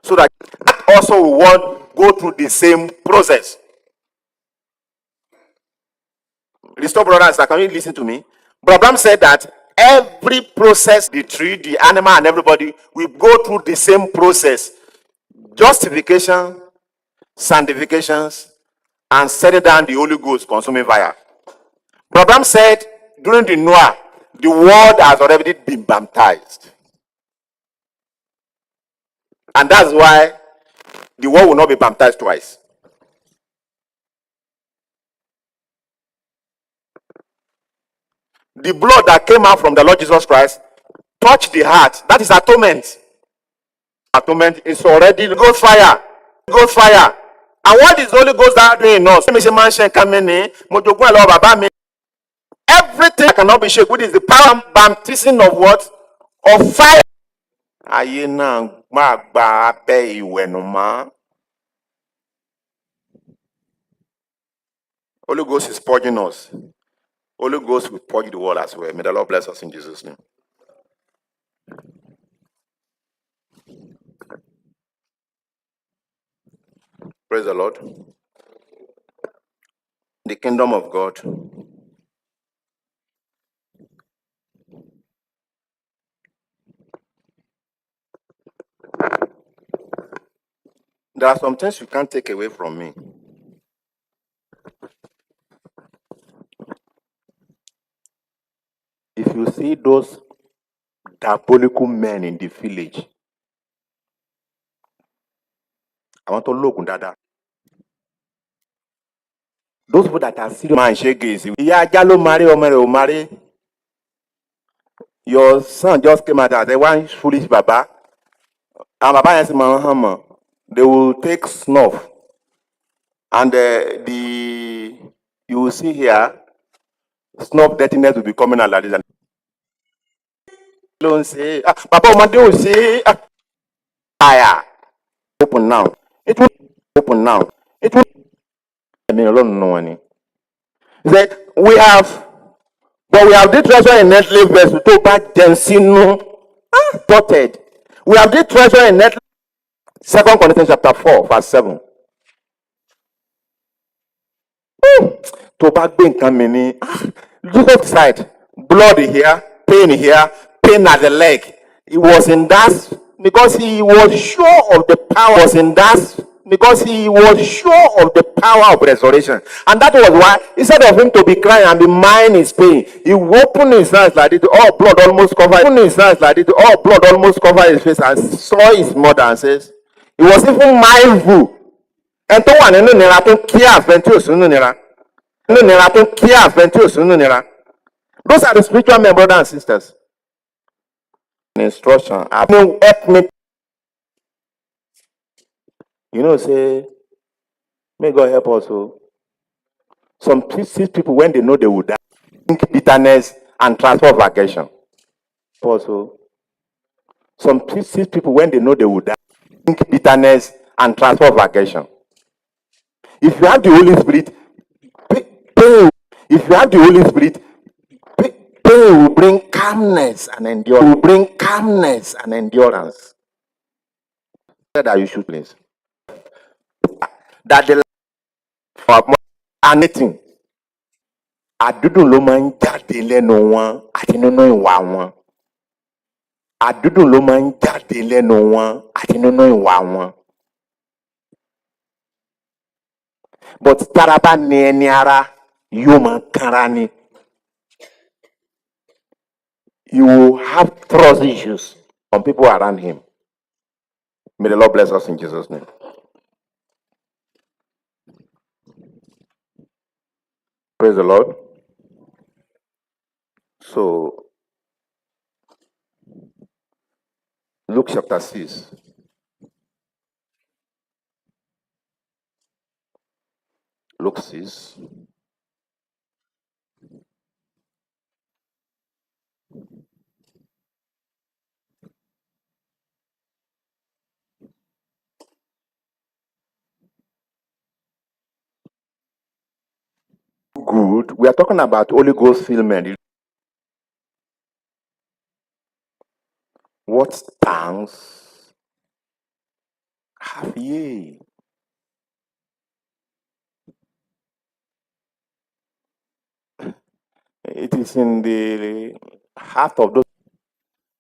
so that also we want go through the same process. Restore brothers, can you listen to me? Brother said that every process, the tree, the animal, and everybody will go through the same process: justification, sanctifications, and setting down the Holy Ghost consuming fire. Brother said during the Noah, the world has already been baptized, and that's why the world will not be baptized twice. The blood that came out from the Lord Jesus Christ touched the heart. That is atonement. Atonement is already Ghost fire. Ghost fire. And what is the Holy Ghost that doing in us? Everything that cannot be shaken, which is the power baptism of what? Of fire. Holy Ghost is purging us. Holy Ghost will purge the world as well. May the Lord bless us in Jesus' name. Praise the Lord. The kingdom of God. There are some things you can't take away from me. If you see those diabolical men in the village, I want to look at that. Those people that are serious man shakers. Yeah, Jalo marry or marry. Your son just came out as a one foolish baba. And baba has my hammer. They will take snuff. And you will see here, snuff dirtiness will be coming out like this. Don't say, Papa, my dear will say, fire. Open now. It will open now. It will. I mean, alone no one. He said, we have this treasure in earthly vessels to back Jensino dotted. We have this treasure in earthly. 2 Corinthians chapter 4, verse 7. To back being coming. Look at the side. Blood here, pain at the leg. He was in that because he was sure of the power. Was in that because he was sure of the power of resurrection. And that was why, instead of him to be crying and be minding his pain, he opened his eyes like this. All blood almost covered. Opened his eyes like this. All blood almost covered his face and saw his mother and says, he was even mindful. And to one and nira to care ventus nira. Nira to care ventus nira. Those are the spiritual men, brothers and sisters. Instruction. Help me. Say, may God help us. Some people, when they know they will die, think bitterness and transfer vacation. Also, some people, when they know they will die, think bitterness and transfer vacation. If you have the Holy Spirit, if you have the Holy Spirit, pain will bring calmness and endurance. Will bring calmness and endurance. That you should please. That the life of anything. Àdúdùn ló máa ń jáde lẹ́nu wọn àti nínú ìwà wọn. Àdúdùn ló máa ń jáde lẹ́nu wọn àti nínú ìwà wọn. But taraba ni ẹni ara yóò máa kára ni. You will have trust issues from people around him. May the Lord bless us in Jesus' name. Praise the Lord. So, Luke chapter 6. Luke 6. Good. We are talking about Holy Ghost fulfillment. What stands Half ye. It is in the heart of those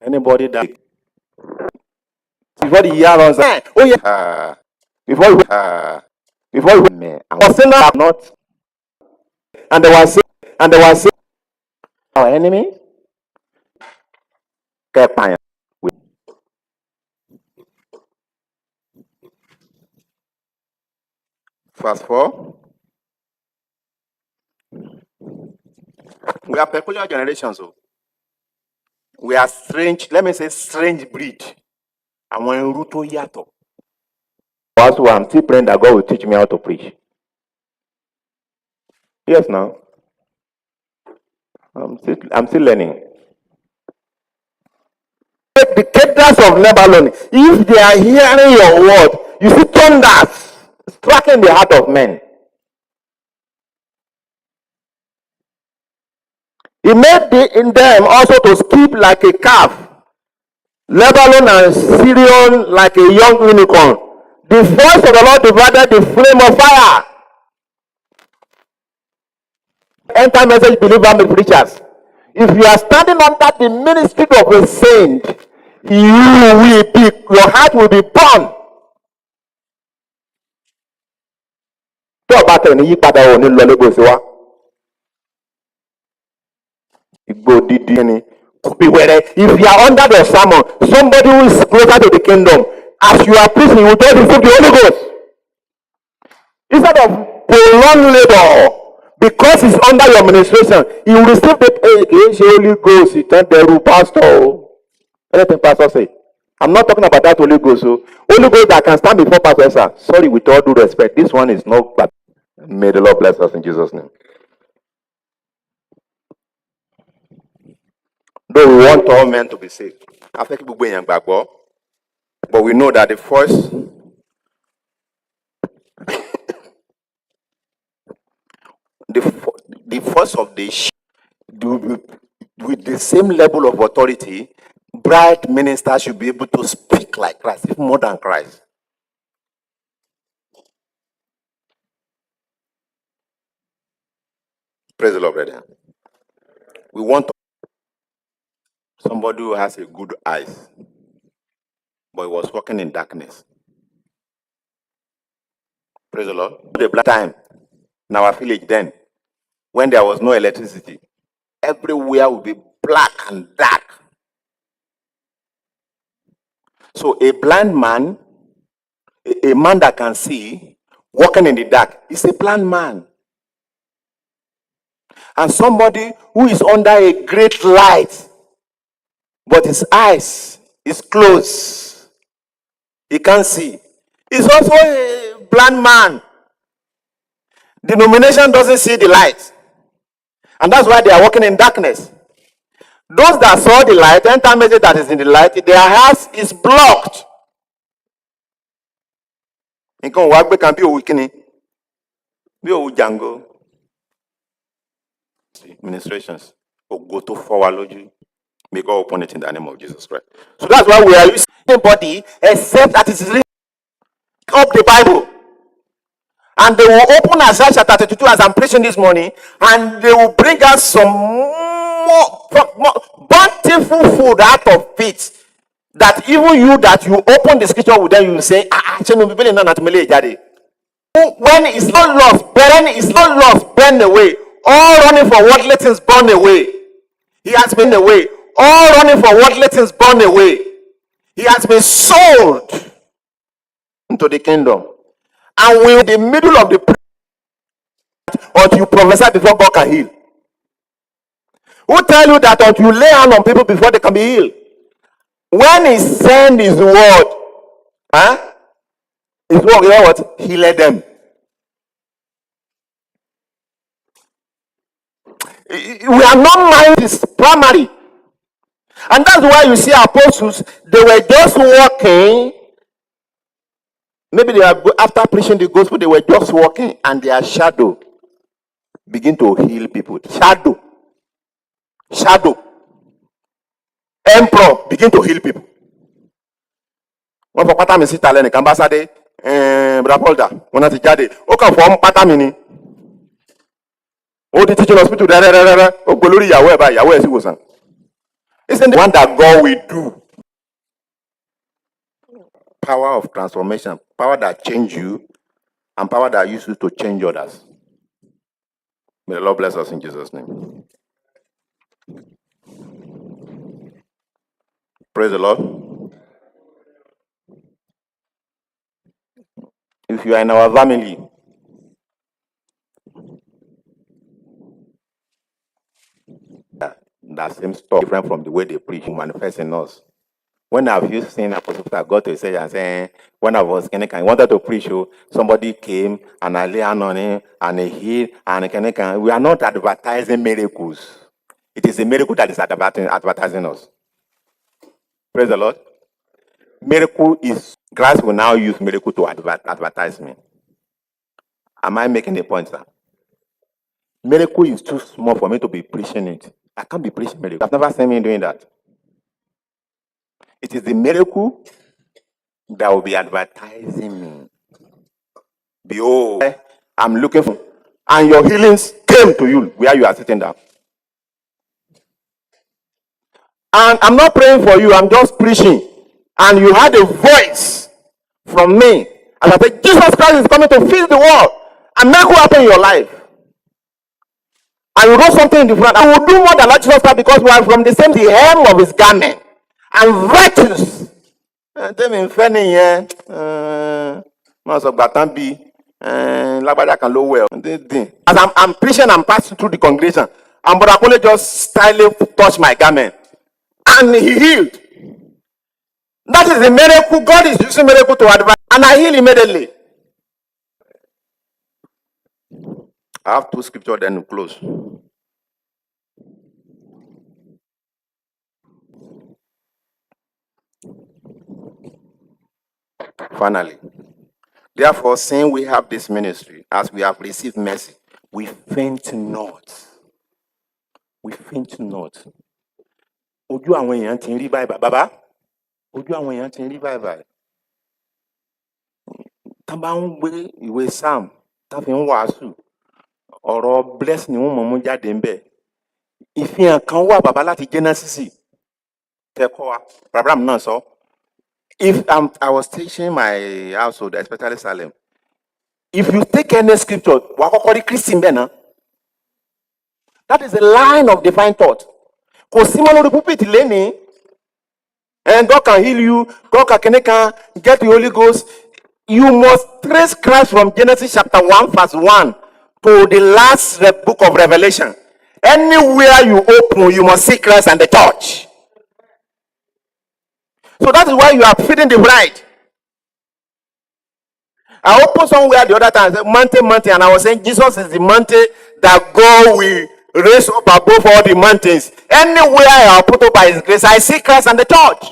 anybody that before the year runs out. Oh yeah. Before you me. I was saying that not and they were saying our enemy kept fire. Fast 4. We are peculiar generations. So we are strange, let me say strange breed. And when Ruto yato. Also, I'm still praying that God will teach me how to preach. Yes, now. I'm still learning. The caters of Lebanon, if they are hearing your word, you see thunders striking the heart of men. He made in them also to skip like a calf, Lebanon and Syrian like a young unicorn. The voice of the Lord divided the flame of fire. Enter message believer and preachers. If you are standing under the ministry of a saint, your heart will be burned. Tó o bá tẹ̀ ní yípadà ò ní lọ lébòsí wa. Igbó dídí ni. Beware, if you are under the sermon, somebody who is closer to the kingdom, as you are preaching, you don't receive the Holy Ghost. Instead of prolonged labor, because he's under your administration, he will receive the Holy Ghost. He turned the pastor. Anything pastor say. I'm not talking about that Holy Ghost. So Holy Ghost that can stand before pastor, sir. Sorry, with all due respect, this one is not bad. May the Lord bless us in Jesus' name. Though we want all men to be saved, but we know that the first of the with the same level of authority, bright ministers should be able to speak like Christ, even more than Christ. Praise the Lord, brother. We want somebody who has a good eyes, but he was walking in darkness. Praise the Lord. The black time in our village then, when there was no electricity, everywhere would be black and dark. So a blind man, a man that can see, walking in the dark, is a blind man. And somebody who is under a great light, but his eyes is closed, he can't see, is also a blind man. Denomination doesn't see the light, and that's why they are walking in darkness. Those that saw the light, enter message that is in the light, their hearts is blocked. Nǹkan wàá gbé kan bí òwú kíni bí òwú jango administrations ògo tó fọ́ wa lójú. May God open it in the name of Jesus Christ. So that's why we are using anybody except that it is written up the Bible. And they will open Isaiah chapter 32 as I'm preaching this morning, and they will bring us some more bountiful food out of it. That even you that you open the scripture with them, you will say, when it's not lost, burn away. All running for worldly things, burn away. He has been away. All running for worldly things, burn away. He has been sold into the kingdom. And we're in the middle of the until you prophesy before God can heal. Who tell you that until you lay hand on people before they can be healed? When he sent his word, his word, you know what? He led them. We are not mind is primary. And that's why you see apostles, they were just walking. Maybe they are after preaching the gospel, they were just walking, and their shadow begin to heal people. Shadow. Emperor begin to heal people. One for pattern is Italian, Ambassador, Brapolda, when I jáde, ó kàn fọ́ pátá mi ni. Ó di teaching hospital rẹ́rẹ́rẹ́rẹ́, ó gbé lórí ìyàwó ẹ̀ báyìí, ìyàwó ẹ̀ sì wòsàn. Isn't the one that God will do? Power of transformation, power that change you, and power that use you to change others. May the Lord bless us in Jesus' name. Praise the Lord. If you are in our family, that same story different from the way they preach manifest in us. When have you seen Apostle Peter go to say and saying, when I was in he wanted to preach, somebody came and I lay hand on him and he healed and we are not advertising miracles. It is a miracle that is advertising us. Praise the Lord. Miracle is, Christ will now use miracle to advertise me. Am I making a point, sir? Miracle is too small for me to be preaching it. I can't be preaching miracle. I've never seen me doing that. It is the miracle that will be advertising me. Behold, I'm looking for, and your healings came to you where you are sitting down. And I'm not praying for you, I'm just preaching. And you had a voice from me. And I said, Jesus Christ is coming to fill the world. And miracle happen in your life. And you wrote something in the front. I will do more than like Jesus Christ because we are from the same the hem of his garment. And virtues. Tell me, funny, yeah. As I'm preaching, I'm passing through the congregation. And Brother Kole just stylely touched my garment. And he healed. That is a miracle. God is using miracle to advance. And I heal immediately. I have two scriptures then to close. Finally. Therefore, seeing we have this ministry, as we have received mercy, we faint not. We faint not. Ojú àwọn èèyàn ti ń rí báyìí bàbá. Ojú àwọn èèyàn ti ń rí báyìí. Tá bá ń gbé ìwé Psalm, tá fi ń wàásù, ọ̀rọ̀ bless ni wọ́n mọ̀ mú jáde ń bẹ̀. Ìfihàn kan wà bàbá láti Genesis. Tẹ́kọ̀ wa, Abraham náà sọ. If I was teaching my household, especially Salem, if you take any scripture, wà á kọ́kọ́ rí Kristi ń bẹ̀ náà. That is a line of divine thought. Kò sí mọ́ lórí pulpit lénìí. And God can heal you. God can get the Holy Ghost. You must trace Christ from Genesis chapter 1 verse 1 to the last book of Revelation. Anywhere you open, you must see Christ and the church. So that is why you are feeding the bride. I opened somewhere the other time, mountain, and I was saying Jesus is the mountain that God will raise up above all the mountains. Anywhere I are put up by his grace, I see Christ and the church.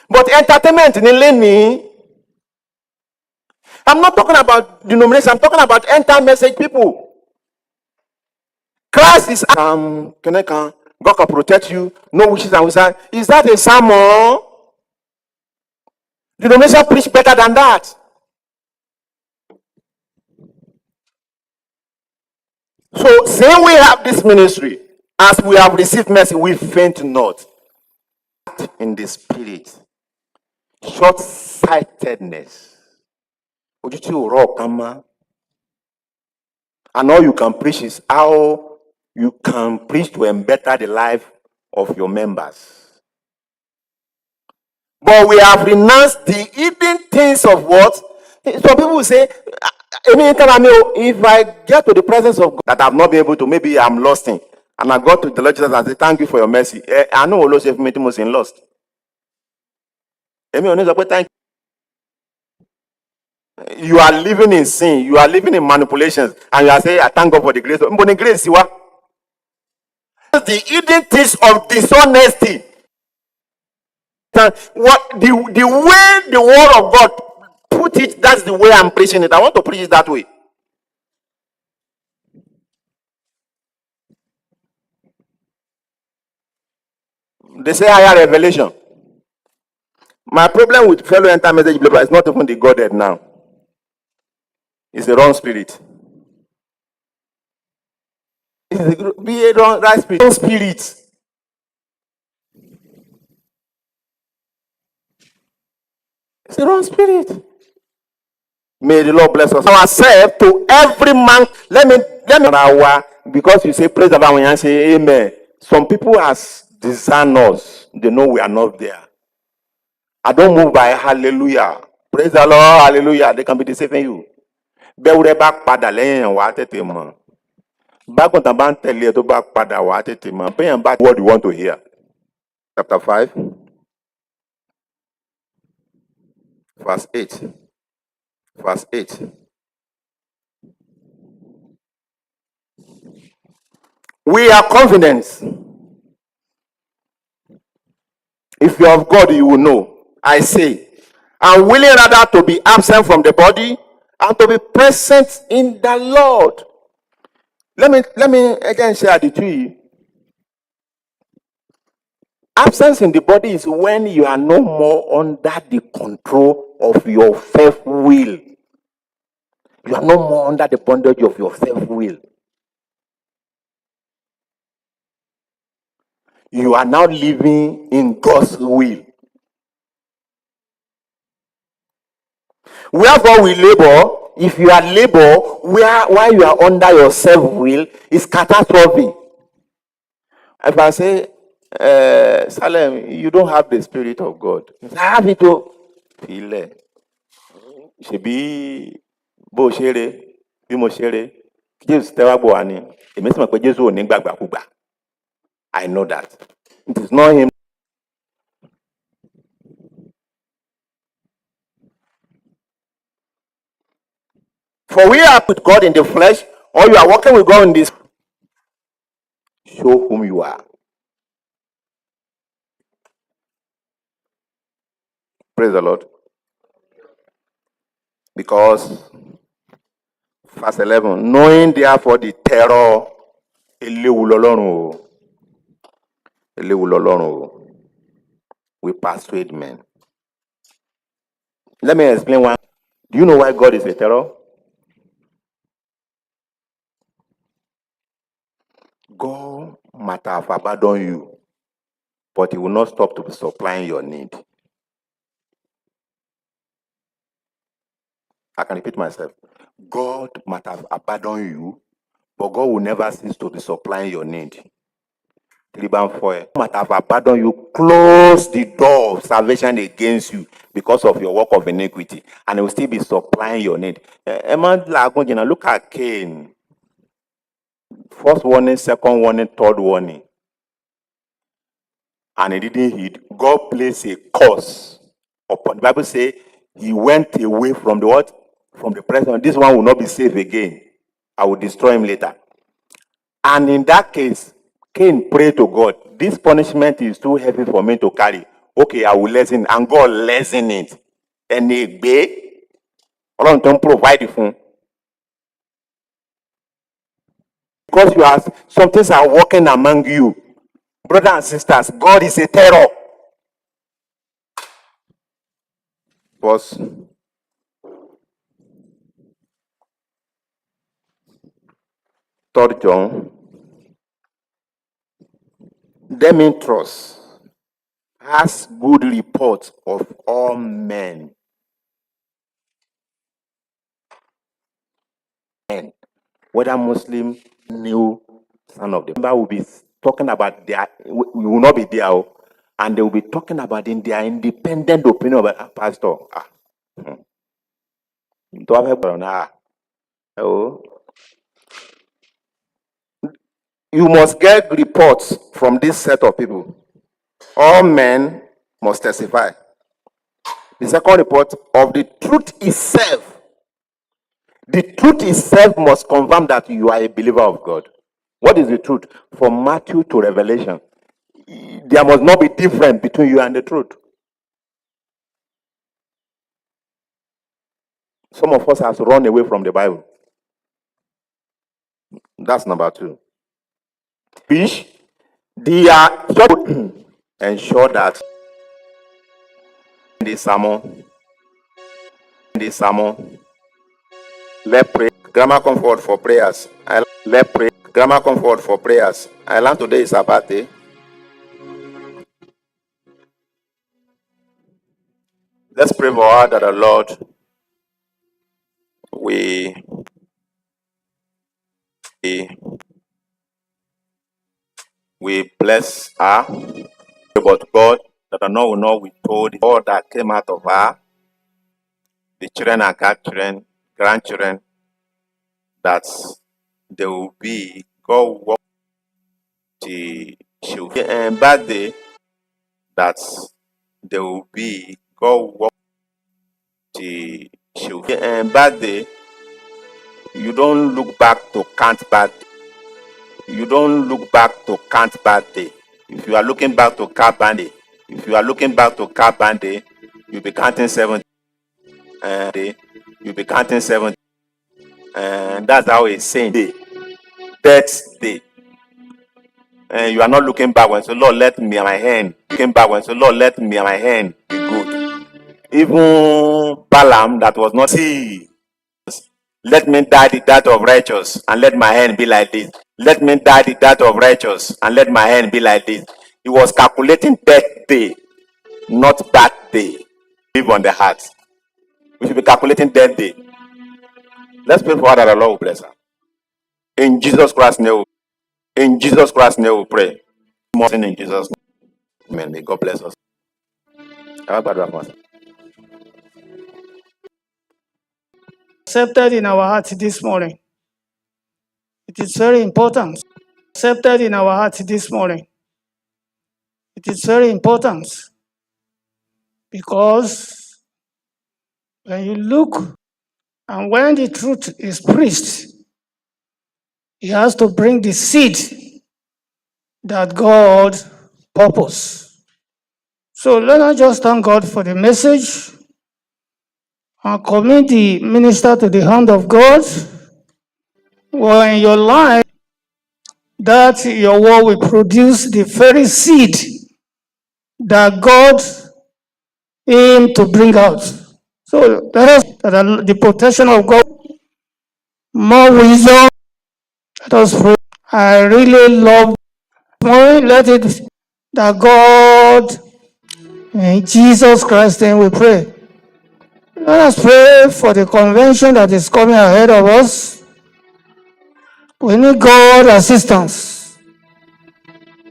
But entertainment in Eleni, I'm not talking about denomination, I'm talking about end-time message people. Christ is God can protect you, no wishes and wishes. Is that a sermon? Denomination preach better than that. So, saying we have this ministry, as we have received mercy, we faint not. In the spirit, short-sightedness. And all you can preach is how you can preach to better the life of your members. But we have renounced the hidden things of what? Some people say, if I get to the presence of God that I've not been able to, maybe I'm lost in. And I go to the Lord Jesus and say, thank you for your mercy. I know Allah saved me to most in lost. You are living in sin, you are living in manipulations, and you are saying, I thank God for the grace. The hidden things of dishonesty. What the way the word of God put it, that's the way I'm preaching it. I want to preach it that way. They say higher revelation. My problem with fellow enter message believer is not even the Godhead now. It's the wrong spirit. It's the be a wrong right spirit. Wrong spirit. It's the wrong spirit. May the Lord bless us. Ourselves to every man. Let me because you say praise the Lord when you say amen. Some people has discern us. They know we are not there. I don't move by hallelujah. Praise the Lord, hallelujah. They can be deceiving you. Bẹ́ẹ̀ back padà lẹ́yìn wá tètè mọ̀. Bákan tán bá ń tẹ̀lé tó back padà wá tètè mọ̀. Bẹ́ẹ̀ back what you want to hear. Chapter 5, verse 8. Verse 8. We are confident. If you are of God, you will know. I say, I'm willing rather to be absent from the body and to be present in the Lord. Let me again share the tree. Absence in the body is when you are no more under the control of your self will. You are no more under the bondage of your self will. You are now living in God's will. Wherefore we labor. If you are labor while you are under your self will, it's catastrophe. If I say, Salem, you don't have the Spirit of God. I have it to feel it. Ṣebí bó ṣeré bí mo ṣeré Jésù tẹ́wá bò wá ni èmi sì mọ̀ pé Jésù ò ní gbàgbàkúgbà. I know that. It is not him. For we are with God in the flesh, or you are working with God in this. Show whom you are. Praise the Lord. Because verse 11, knowing therefore the terror, eléwu lọ́lọ́run o, we persuade men. Let me explain why. Do you know why God is a terror? God might have abandoned you, but he will not stop to be supplying your need. I can repeat myself. God might have abandoned you, but God will never cease to be supplying your need. God might have abandoned you, close the door of salvation against you because of your work of iniquity, and he will still be supplying your need. Look at Cain. First warning, second warning, third warning. And he didn't heed. God placed a curse upon. The Bible says he went away from the what? From the presence. This one will not be safe again. I will destroy him later. And in that case, Cain prayed to God. This punishment is too heavy for me to carry. Okay, I will lessen. And God lessen it. And he don't provide it for him. Because you have some things are working among you. Brothers and sisters, God is a terror. Verse 3 John. Demetrius has good report of all men. And whether Muslim, new son of the member will be talking about their, we will not be there, and they will be talking about in their independent opinion about pastor. You must get reports from this set of people. All men must testify. The second report of the truth itself. The truth itself must confirm that you are a believer of God. What is the truth? From Matthew to Revelation, there must not be difference between you and the truth. Some of us have run away from the Bible. That's number 2. Fish, they are ensure that this sermon. Let's pray. Grammar comfort for prayers. Let's pray. Grammar comfort for prayers. I learned today is a birthday. Let's pray for her that the Lord we bless her. But God, that I know we told all that came out of her, the children and grandchildren, that they will be God walk she'll be birthday, that they will be God walk she'll be birthday. You don't look back to count birthday. You don't look back to count birthday. If you are looking back to count birthday, you'll be counting 70. You'll be counting 70. And that's how it's saying death day. And you are not looking back when so Lord let me and my hand. Looking back when so Lord let me and my hand be good. Even Balaam that was not see. Let me die the death of righteous and let my hand be like this. Let me die the death of righteous and let my hand be like this. He was calculating death day, not that day. Live on the heart. We should be calculating death day. Let's pray for her that the Lord will bless her. In Jesus Christ's name. In Jesus Christ's name we pray. More in Jesus' name. Amen. May God bless us. Accepted in our hearts this morning. It is very important. Accepted in our hearts this morning. It is very important because when you look and when the truth is preached, it has to bring the seed that God purposed. So let us just thank God for the message and commit the minister to the hand of God. Well, in your life, that your word will produce the very seed that God aimed to bring out. So let us, that the protection of God, more wisdom. Let us pray. I really love morning. Let it that God, in Jesus Christ's name, we pray. Let us pray for the convention that is coming ahead of us. We need God's assistance.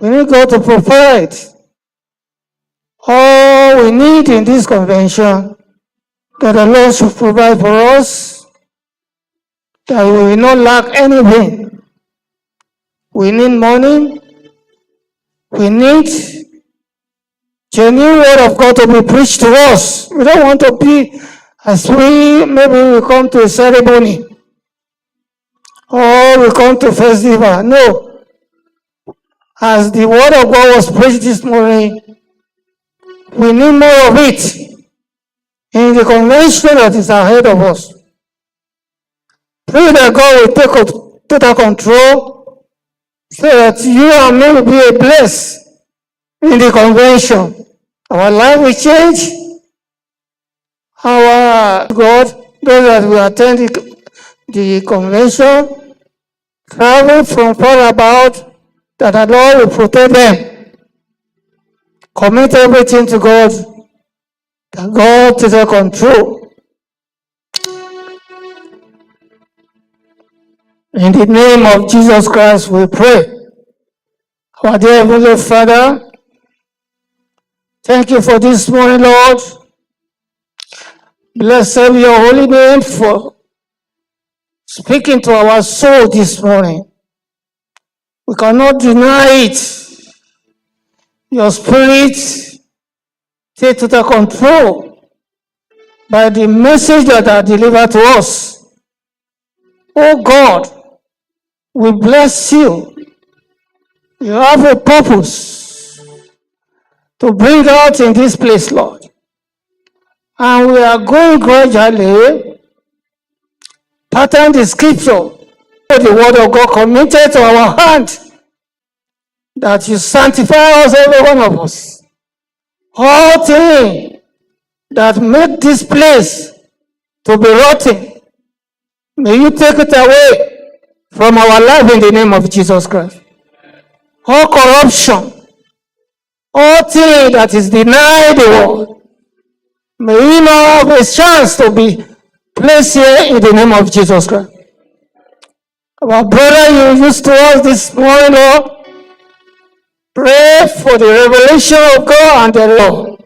We need God to provide all we need in this convention, that the Lord should provide for us, that we will not lack anything. We need money. We need genuine word of God to be preached to us. We don't want to be as maybe we come to a ceremony or we come to festival. No. As the word of God was preached this morning, we need more of it in the convention that is ahead of us. Pray that God will take total control so that you and me will be a blessing in the convention. Our life will change. Our God, those that will attend the convention, travel from far about, that the Lord will protect them. Commit everything to God, that God take control. In the name of Jesus Christ, we pray. Our dear Heavenly Father, thank you for this morning, Lord. Blessed be your holy name for speaking to our soul this morning. We cannot deny it. Your spirit take total control by the message that are delivered to us. Oh God, we bless you. You have a purpose to bring out in this place, Lord. And we are going gradually, pattern the scripture, the word of God committed to our hand, that you sanctify us, every one of us. All things that make this place to be rotten, may you take it away from our life in the name of Jesus Christ. All corruption, all thing that is denied the world, may we not have a chance to be placed here in the name of Jesus Christ. Our brother, you used to us this morning, Lord, pray for the revelation of God and the law.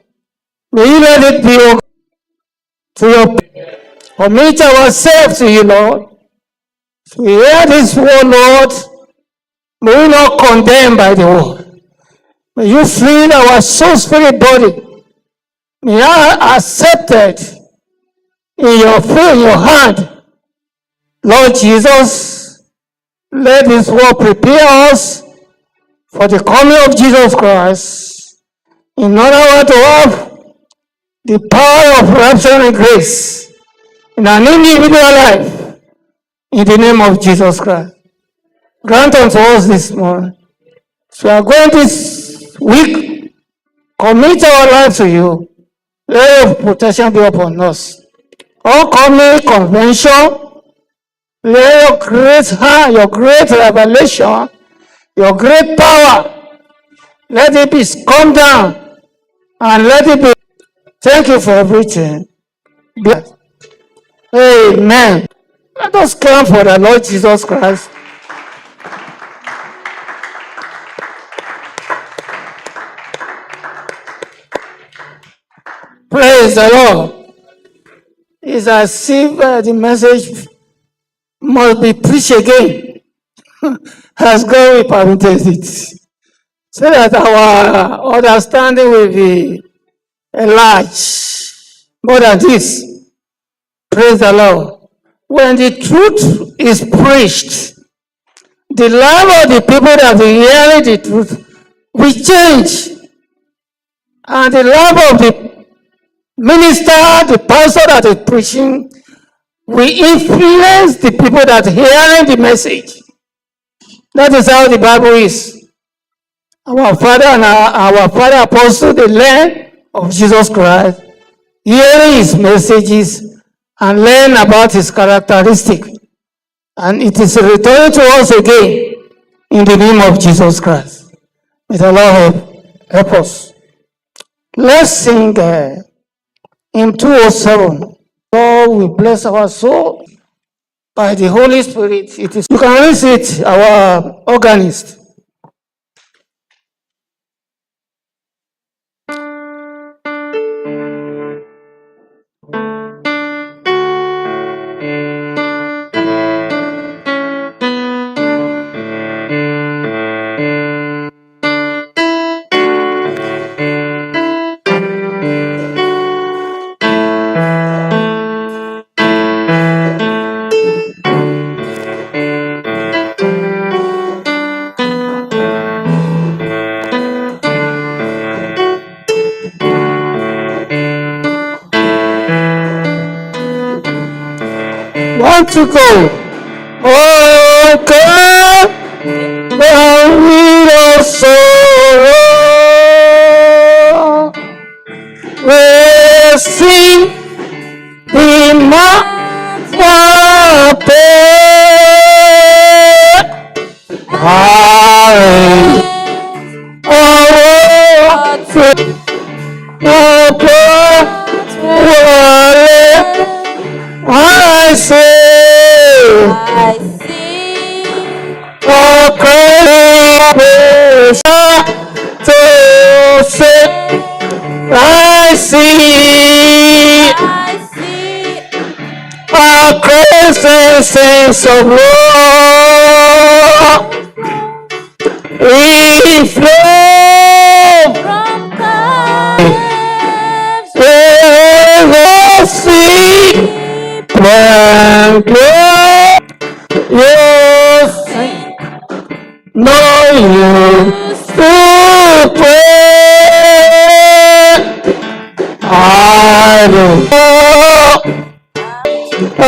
May you let it be to your people. Commit ourselves to you, Lord. We hear this word, Lord. May we not condemn by the word. May you fill our soul, spirit, body. May we are accepted in your faith, in your hand. Lord Jesus, let this word prepare us for the coming of Jesus Christ in order to have the power of rapture and grace in an individual life in the name of Jesus Christ. Grant unto us this morning. So we are going this week, commit our lives to you. Let your protection be upon us. All coming convention, let your great hand, your great revelation, your great power, let it be come down and let it be. Thank you for everything. Amen. Let us come for the Lord Jesus Christ. Praise the Lord. It's as if the message must be preached again as God will permit it, so that our understanding will be enlarged. More than this, praise the Lord. When the truth is preached, the life of the people that are hearing the truth will change, and the life of the minister, the pastor that is preaching, will influence the people that are hearing the message. That is how the Bible is. Our father and our father apostle, they learn of Jesus Christ, hearing his messages and learn about his characteristic. And it is returned to us again in the name of Jesus Christ. May the Lord help us. Let's sing hymn 207. God will bless our soul by the Holy Spirit. It is. You can raise it, our organist. Want to go? Oh God, the little sorrow will sing the mountain. I see oh grace to say I see a presence of Lord we flow from Calvary's sea and glory. Yes, no use to pray. I don't know. I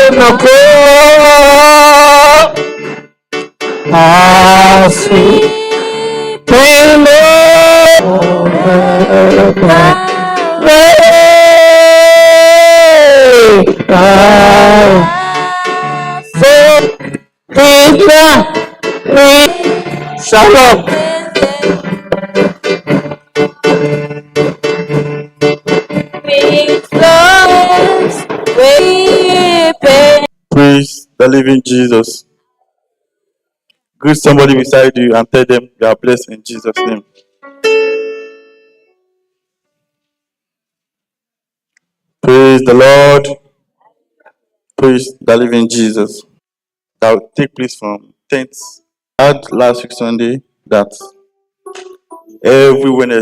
don't know. I see the Lord. Shalom. Praise the living Jesus. Greet somebody beside you and tell them you are blessed in Jesus' name. Praise the Lord. Praise the living Jesus. That will take place from 10th. Had last week Sunday that every Wednesday